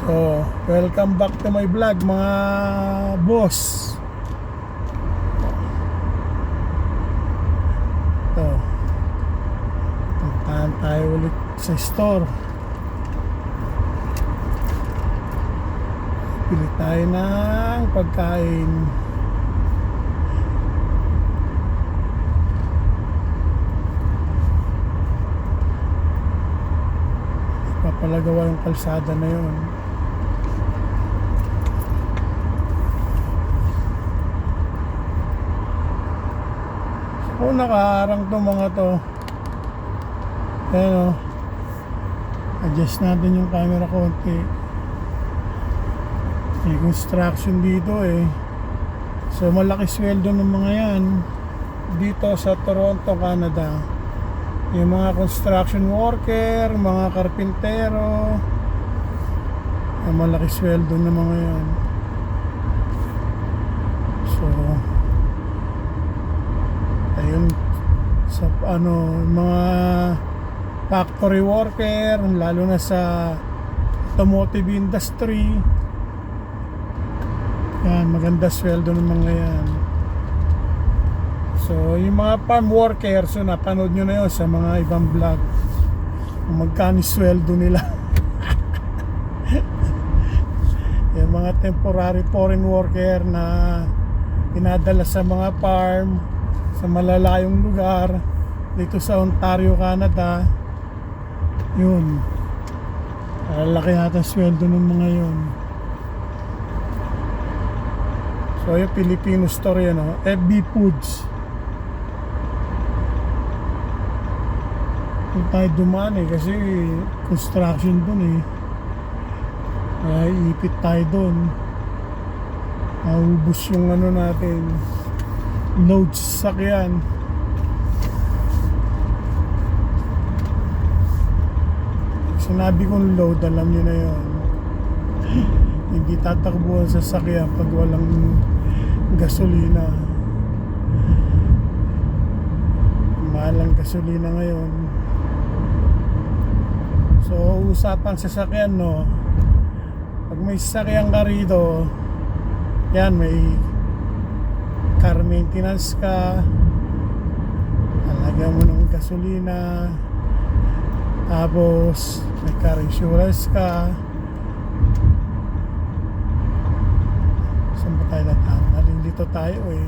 So, welcome back to my vlog mga boss. Ito, puntahan tayo ulit sa store. Pili tayo ng pagkain. Papalagawa yung kalsada na yun. So, nakaharang to mga to. Ayan o. Adjust natin yung camera konti. May construction dito eh. So malaki sweldo ng mga yan dito sa Toronto, Canada. Yung mga construction worker, mga karpintero, malaki sweldo ng mga yan. So ayun, sa mga factory worker, lalo na sa automotive industry, yan, maganda sweldo ng mga yan. So yung mga farm workers, so napanood nyo na yun sa mga ibang vlog kung magkano sweldo nila. Yung mga temporary foreign worker na pinadala sa mga farm sa malalayong lugar dito sa Ontario, Canada, yun, laki natin sweldo ng mga yun. So yung Filipino store yan, FB Foods. Kung tayo dumaan kasi construction dun eh, kaya iipit tayo dun, maubos yung natin load sa sakyan. Sinabi kong load, alam nyo na yun. Hindi tatakbuhan sa sakyan pag walang gasolina. Mahal ang gasolina ngayon. So usapan sa sakyan, pag may sasakyan ka rito, yan, may car maintenance ka, alaga mo ng gasolina, tapos may car insurance ka. Saan ba tayo dadaan? Nalilito tayo eh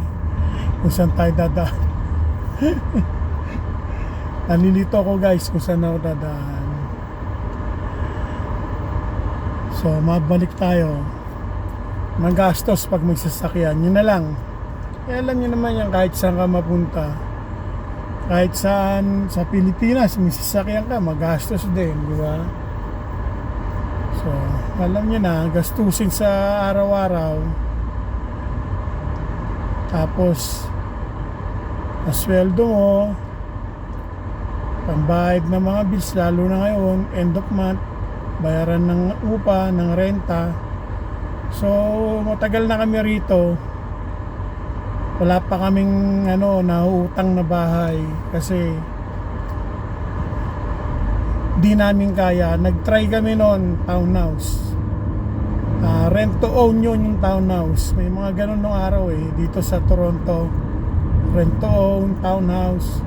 kung saan tayo dadaan. Nalilito ako guys kung saan ako dadaan. So mabalik tayo. Magastos pag may sasakyan, yun na lang. Alam nyo naman yan, kahit saan ka mapunta, kahit saan sa Pilipinas may sasakyan ka, magastos din, di ba? So alam nyo na, gastusin sa araw-araw, tapos masweldo mo, pambayad ng mga bills, lalo na ngayon end of month, bayaran ng upa, ng renta. So matagal na kami rito, wala pa kaming nautang na bahay kasi di namin kaya. Nag-try kami noon, townhouse, rent to own yun yung townhouse. May mga ganun nung araw eh dito sa Toronto, rent to own, townhouse.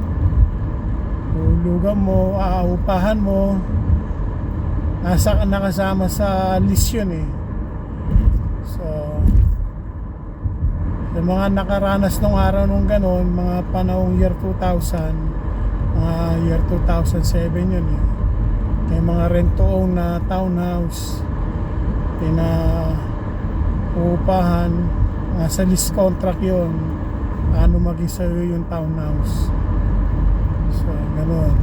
Hulugan mo, uupahan mo, nakasama sa list yun eh. So yung mga nakaranas nung araw nung ganon, mga panahong year 2000, mga year 2007 yun eh. May mga rent to own na townhouse, pinaupahan, sa list contract yun, paano maging sa'yo yung townhouse. So ganon,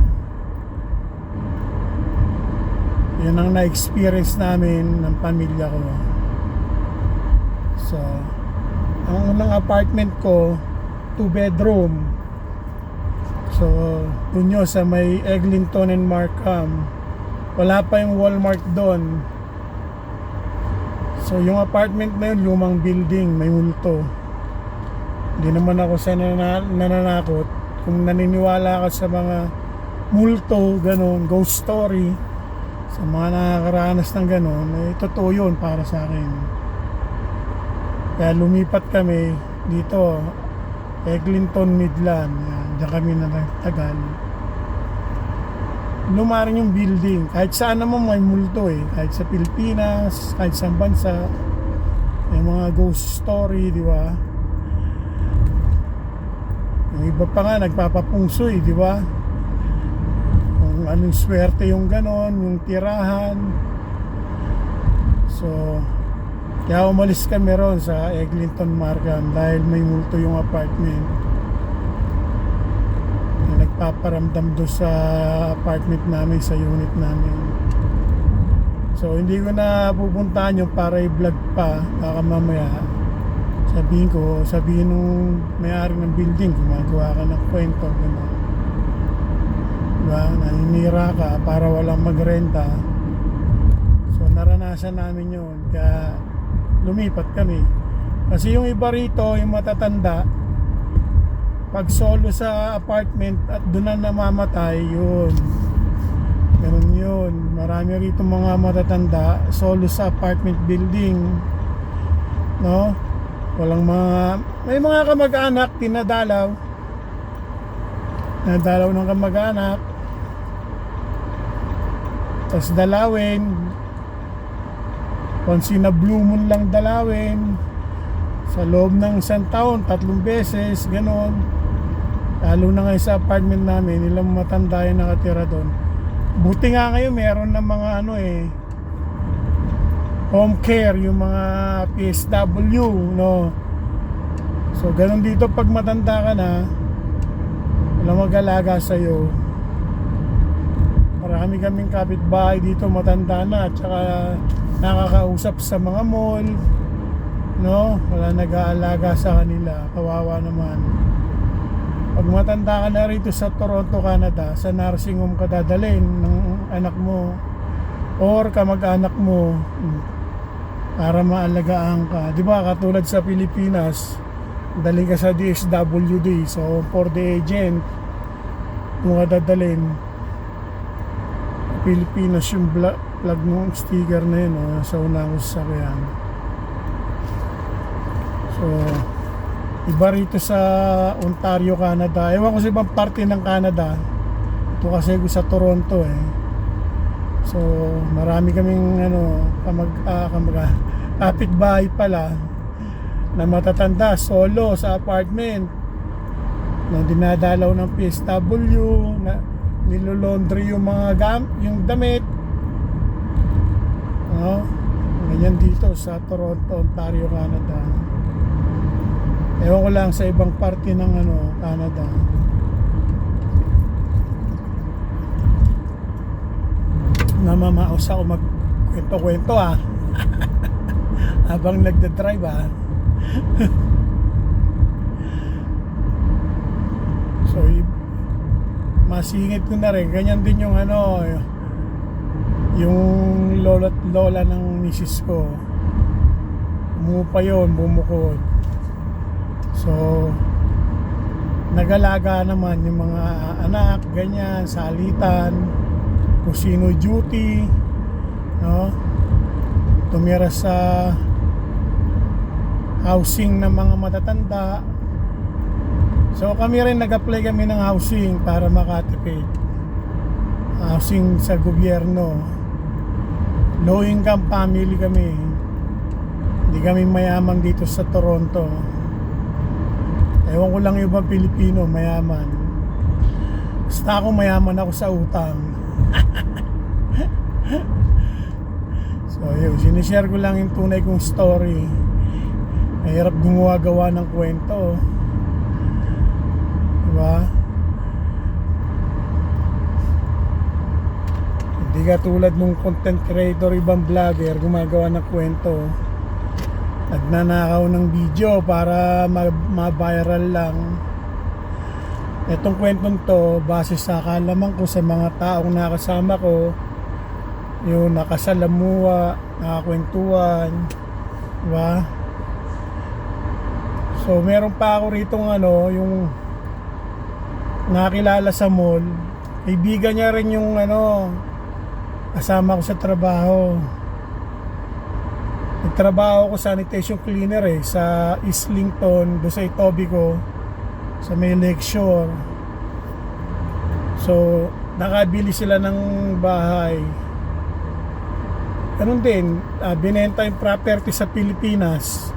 yun ang na-experience namin ng pamilya ko. So ang unang apartment ko, 2 bedroom. So dun yun sa may Eglinton and Markham, wala pa yung Walmart doon. So yung apartment na yun, lumang building, may multo. Hindi naman ako sa nananakot. Kung naniniwala ka sa mga multo, ganon, ghost story, Sa mga nakakaranas ng gano'n, eh, totoo yun para sa akin. Kaya lumipat kami dito, Eglinton, Midland. Yan, diyan kami na nagtagal. Lumaring yung building. Kahit saan naman may multo eh. Kahit sa Pilipinas, kahit sa bansa. May mga ghost story, di ba? Yung iba pa nga nagpapapungsoy, di ba? Kung anong swerte yung ganon, yung tirahan. So, kaya umalis kami ron sa Eglinton, Markham dahil may multo yung apartment. Yung nagpaparamdam doon sa apartment namin, sa unit namin. So, hindi ko na pupuntahan yung para i-vlog pa. Baka mamaya sabihin nung may-ari ng building, gumagawa ka ng kwento, gano'n. Diba? Naninira ka para walang magrenta. So naranasan namin yun, kaya lumipat kami. Kasi yung iba rito, yung matatanda, pag solo sa apartment at doon na namamatay, yun. Ganun yun. Marami rito mga matatanda, solo sa apartment building. No? Walang may mga kamag-anak tinadalaw ng kamag-anak, tapos dalawin kung sina blue moon lang dalawin sa loob ng isang taon 3 beses, ganon. Lalo na ngayon sa apartment namin, ilang matanda yung nakatira doon. Buti nga ngayon meron na mga home care, yung mga PSW, no? So, ganun dito pag matanda ka na, walang mag-alaga sa'yo. Marami kaming kapitbahay dito matanda na, at saka nakakausap sa mga mall, no? Wala nag-aalaga sa kanila, kawawa naman. Pag matanda ka na rito sa Toronto, Canada, sa nursing home ka dadalhin ng anak mo or kamag-anak mo, para maalagaan ka. Di ba katulad sa Pilipinas, dali ka sa DSWD, so for the agent kung ka dadalhin Pilipinas yung plug ng sticker na yun, sa unang sasakyan. So iba rito sa Ontario, Canada. Ewan ko sa ibang parte ng Canada. Ito kasi sa Toronto eh. So marami kaming kapitbahay pala na matatanda, solo sa apartment, na dinadalaw ng PSW, na nilolaundry yung mga yung damit, ganyan dito sa Toronto, Ontario, Canada. Ewan ko lang sa ibang parte ng Canada. Namamaos ako magkwento-kwento habang nagda-drive So masingit ko na rin, ganyan din yung yung lola ng misis ko, umupa yun, bumukod. So nagalaga naman yung mga anak, ganyan, salitan, kung sino duty, no? Tumira sa housing ng mga matatanda. So kami rin nag-apply kami ng housing para makatipid. Housing sa gobyerno. Low income family kami. Hindi kami mayaman dito sa Toronto. Ewan ko lang yung ibang Pilipino mayaman. Basta ako mayaman ako sa utang. So yun, sinishare ko lang yung tunay kong story. Mahirap gumawa-gawa ng kwento, diba? Hindi ka tulad nung content creator, ibang vlogger gumagawa ng kwento, nagnanakaw ng video para ma-viral lang. Itong kwentong to, base sa kalaman ko sa mga taong nakasama ko, yung nakasalamuha, nakakwentuhan, diba? So meron pa ako rito yung nakilala sa mall, kaibigan niya rin yung kasama ko sa trabaho. Nagtrabaho ko sanitation cleaner sa Islington, doon sa Etobicoke, sa may Lakeshore. So, nakabili sila ng bahay. Ganun din, binenta yung property sa Pilipinas.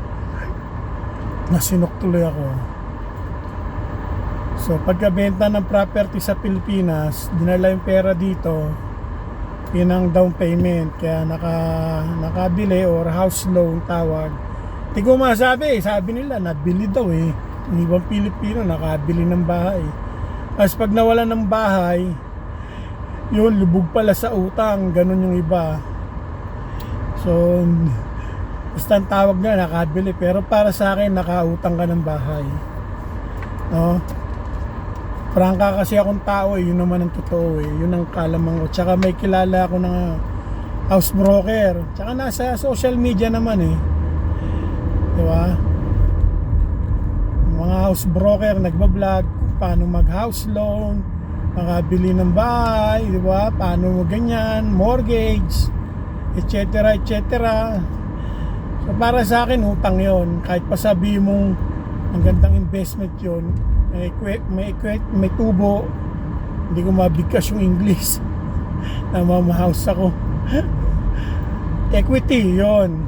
Nasinok tuloy ako. So, pagkabenta ng property sa Pilipinas, dinala yung pera dito, yun ang down payment. Kaya nakabili or house loan tawag. Hindi ko masabi, sabi nila, nabili daw Yung ibang Pilipino, nakabili ng bahay. Tapos pag nawala ng bahay, yun, lubog pala sa utang, ganun yung iba. So, basta ang tawag na nakabili, pero para sa akin, nakautang ka ng bahay. No? Prangka kasi akong tao yun naman ang totoo yun ang kalamang ko. Tsaka may kilala ako ng house broker. Tsaka nasa social media naman diba? Mga house broker nagbablog kung paano mag house loan, makabili ng bahay, diba? Paano ganyan, mortgage, etc. etc. So para sa akin utang yon. Kahit pa sabihin mong ang gandang investment yon, may tubo, hindi ko mabigkas yung English. Namamahouse ako. Equity yon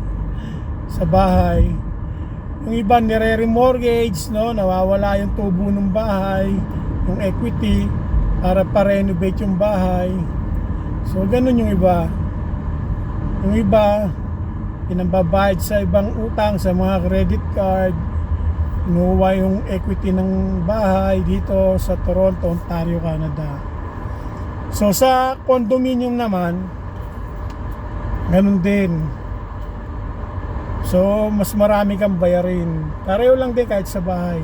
sa bahay. Yung iba nire-remortgage, no? Nawawala yung tubo ng bahay, yung equity para pa-renovate yung bahay. So ganun yung iba. Yung iba pinambabayad sa ibang utang, sa mga credit card, inuwa yung equity ng bahay dito sa Toronto, Ontario, Canada. So sa condominium naman, ganun din. So mas marami kang bayarin. Pareho lang din kahit sa bahay.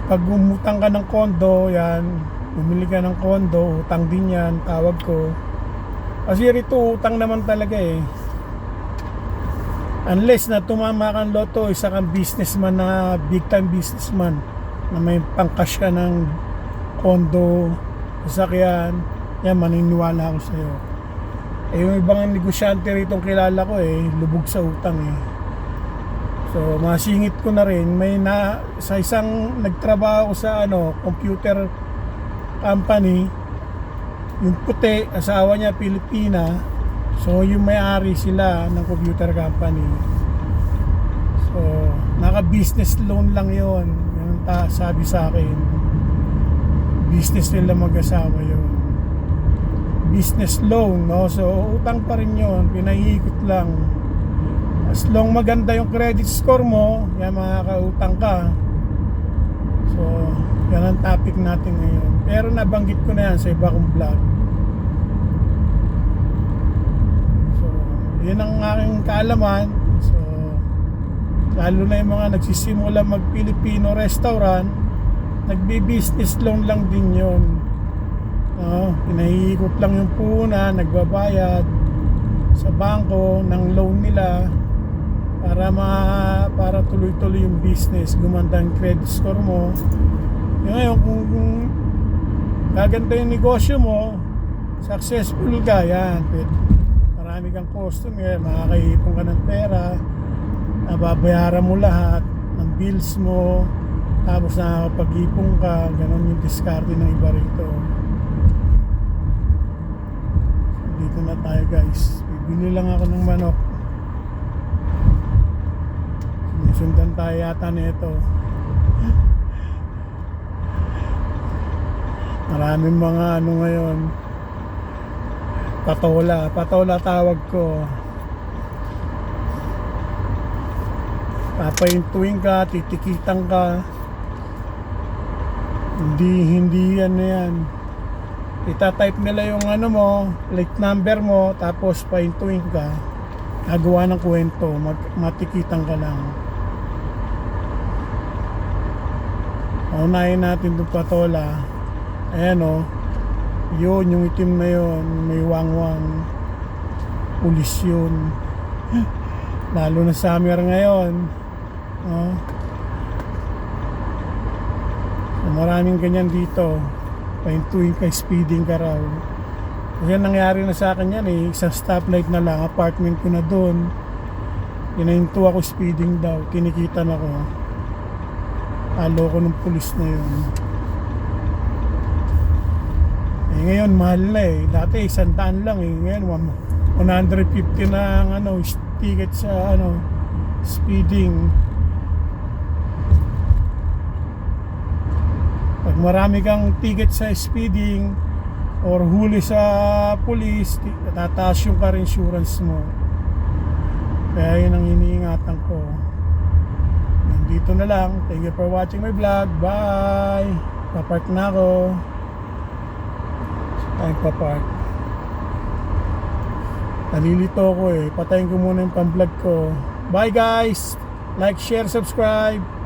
Pag umutang ka ng condo, yan, bumili ka ng condo, utang din yan, tawag ko. Kasi rito utang naman talaga Unless na tumama kang loto, isa kang businessman na big time businessman na may pangcash ka ng condo, sasakyan, yan, maniniwala ako sa'yo. Yung ibang negosyante rito kilala ko lubog sa utang So masingit ko na rin, sa isang nagtrabaho ko sa computer company, yung puti, asawa niya Pilipina. So yung may-ari sila ng computer company. So naka-business loan lang yon. Yung sabi sa akin, business nila mag-asawa yon. Business loan, no? So utang pa rin yon, pinahihikot lang. As long maganda yung credit score mo, yan, makakautang ka. So yan ang topic natin ngayon. Pero nabanggit ko na yan sa iba kong vlog. Yun ang aking kaalaman. So lalo na yung mga nagsisimula mag Filipino restaurant, nagbi-business loan lang din yun. Pinahihikot lang yung puhunan, nagbabayad sa bangko ng loan nila para tuloy-tuloy yung business, gumanda yung credit score mo. Ngayon kung gaganda yung negosyo mo, successful ka, yan, marami kang customer, makakaipon ka ng pera, nababayaran mo lahat ng bills mo, tapos nakakapag-ipon ka, ganon yung diskarte ng iba rito. Dito na tayo guys, bibili lang ako ng manok. Sinusundan tayo yata nito. Maraming mga ngayon, patola tawag ko. Papaintuin ka, titikitan ka. Hindi yan. Ita-type nila yung mo, plate number mo, tapos paintuin ka. Gagawa ng kwento, matikitan ka lang. Unahin natin itong patola. Ayan yun, yung itim na yun, may wangwang, pulis yun. Lalo na summer ngayon. So, maraming ganyan dito. Paintuin ka, speeding ka raw. Kasi nangyari na sa akin yan eh, isang stoplight na lang, apartment ko na doon. Inahinto ako speeding daw, kinikitan ako. Talo ko ng pulis na yun. Eh ngayon mahal na eh, dati 100 lang eh, ngayon 150 na ang ticket sa speeding. Pag marami kang ticket sa speeding or huli sa police, tataas yung car insurance mo. Kaya yun ang iniingatan ko. Nandito na lang. Thank you for watching my vlog. Bye! Papark na ako. Ay, papark. Nalilito ko eh. Patayin ko muna yung pang-vlog ko. Bye guys! Like, share, subscribe!